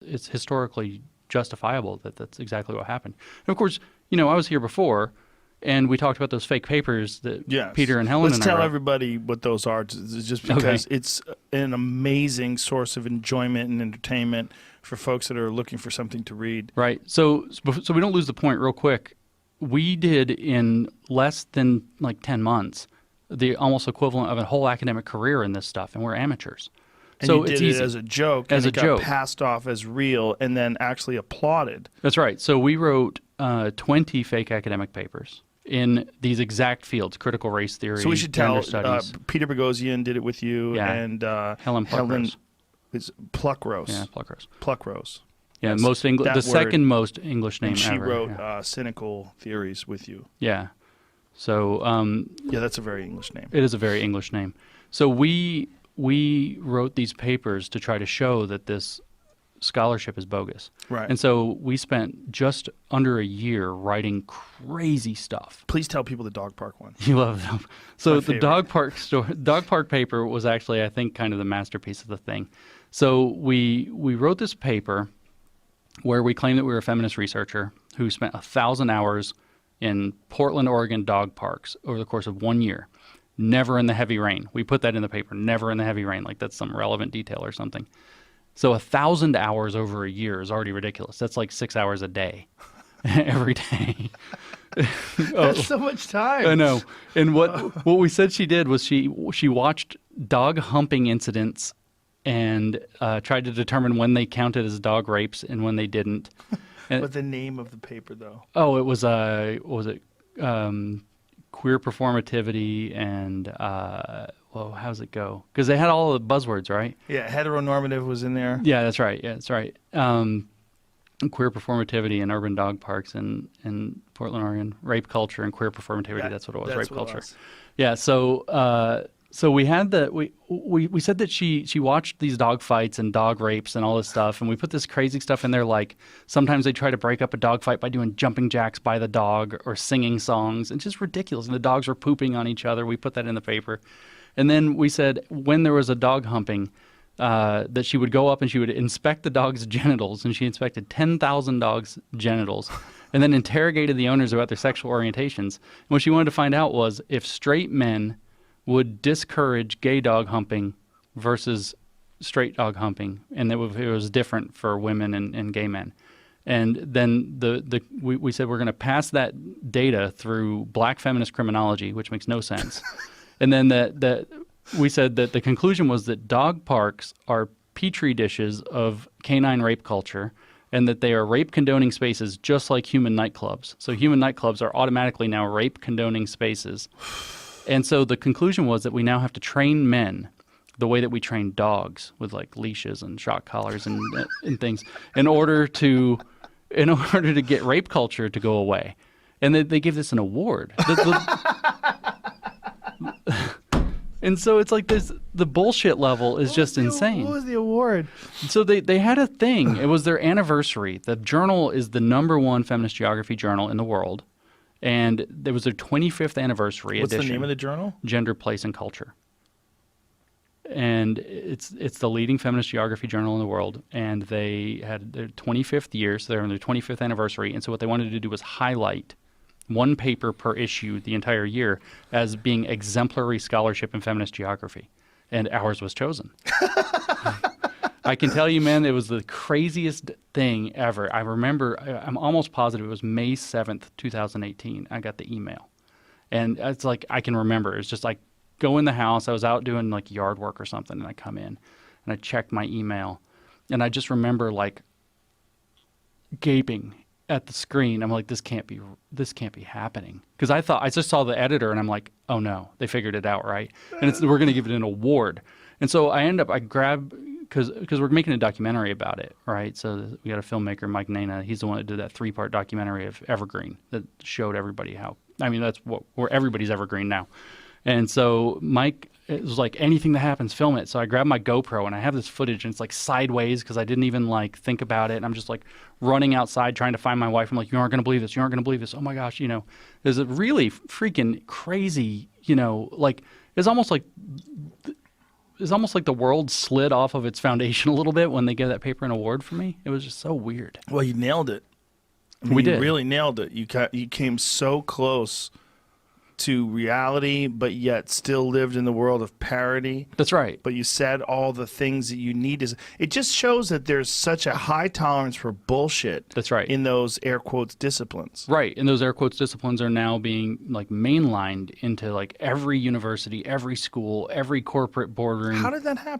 it's historically justifiable that that's exactly what happened. And of course, I was here before, and we talked about those fake papers that Peter and Helen Let's and I tell wrote. everybody what those are, just because it's an amazing source of enjoyment and entertainment for folks that are looking for something to read. Right. So we don't lose the point real quick. We did in less than 10 months the almost equivalent of a whole academic career in this stuff, and we're amateurs. And so you did it's it easy. as a joke, as and a it got joke. passed off as real and then actually applauded. That's right. So we wrote 20 fake academic papers in these exact fields: critical race theory, So we should gender tell, studies. Peter Boghossian did it with you, Yeah. and Helen Pluckrose. is Pluckrose. Yeah, Pluckrose. Pluckrose. Yeah, Yes, most English, that the word. second most English name And she ever. wrote yeah. Cynical Theories with you. Yeah. So Yeah, that's a very English name. it is a very English name. So we wrote these papers to try to show that this scholarship is bogus. Right. And so we spent just under a year writing crazy stuff. Please tell people the dog park one. You love them. So My the favorite. dog park paper was actually, I think, kind of the masterpiece of the thing. So we wrote this paper where we claimed that we were a feminist researcher who spent 1,000 hours in Portland, Oregon dog parks over the course of 1 year. Never in the heavy rain. We put that in the paper. Never in the heavy rain. Like that's some relevant detail or something. So 1,000 hours over a year is already ridiculous. That's like 6 hours a day, every day. That's so much time. I know. And what we said she did was she watched dog humping incidents and tried to determine when they counted as dog rapes and when they didn't. And, What's the name of the paper, though? oh, it was what was it? Queer performativity and how's it go? Because they had all the buzzwords, right? Yeah, heteronormative was in there. Yeah, that's right. Yeah, that's right. Queer performativity in urban dog parks in Portland, Oregon. Rape culture and queer performativity. Yeah, that's what it was. that's Rape what it culture. was. Yeah. So we had we said that she watched these dog fights and dog rapes and all this stuff, and we put this crazy stuff in there, like sometimes they try to break up a dog fight by doing jumping jacks by the dog or singing songs. It's just ridiculous. And the dogs were pooping on each other. We put that in the paper. And then we said when there was a dog humping, that she would go up and she would inspect the dog's genitals, and she inspected 10,000 dogs' genitals and then interrogated the owners about their sexual orientations. And what she wanted to find out was if straight men would discourage gay dog humping versus straight dog humping, and that it was different for women and gay men. And then we said we're going to pass that data through black feminist criminology, which makes no sense. And then we said that the conclusion was that dog parks are petri dishes of canine rape culture, and that they are rape condoning spaces just like human nightclubs. So human nightclubs are automatically now rape condoning spaces. And so the conclusion was that we now have to train men the way that we train dogs, with like leashes and shock collars and things, in order to get rape culture to go away. And they give this an award. And so it's like this, the bullshit level is just insane. What was the award? So they had a thing. It was their anniversary. The journal is the #1 feminist geography journal in the world. And there was their 25th anniversary What's edition. the name of the journal? Gender, Place, and Culture. And it's the leading feminist geography journal in the world. And they had their 25th year, so they're on their 25th anniversary. And so what they wanted to do was highlight one paper per issue the entire year as being exemplary scholarship in feminist geography. And ours was chosen. I can tell you, man, it was the craziest thing ever. I remember, I'm almost positive it was May 7th, 2018. I got the email. And it's like, I can remember. It's just like, go in the house. I was out doing like yard work or something, and I come in and I checked my email. And I just remember like gaping at the screen. I'm like, this can't be happening. Because I just saw the editor and I'm like, oh no, they figured it out, right? And we're going to give it an award. And so I grab, because we're making a documentary about it, right? So we got a filmmaker, Mike Nana. He's the one that did that 3-part documentary of Evergreen that showed everybody that's where everybody's evergreen now. And so Mike, it was like, anything that happens, film it. So I grabbed my GoPro and I have this footage, and it's like sideways because I didn't even like think about it. And I'm just like running outside trying to find my wife. I'm like, you aren't going to believe this. You aren't going to believe this. Oh my gosh. There's a really freaking crazy, like, it's almost like it's almost like the world slid off of its foundation a little bit when they gave that paper an award for me. It was just so weird. Well, you nailed it. I mean, We did. You really nailed it. You came so close to reality, but yet still lived in the world of parody. That's right. But you said all the things that you need. It just shows that there's such a high tolerance for bullshit. That's right. In those air quotes disciplines. Right. And those air quotes disciplines are now being like mainlined into like every university, every school, every corporate boardroom. How did that happen?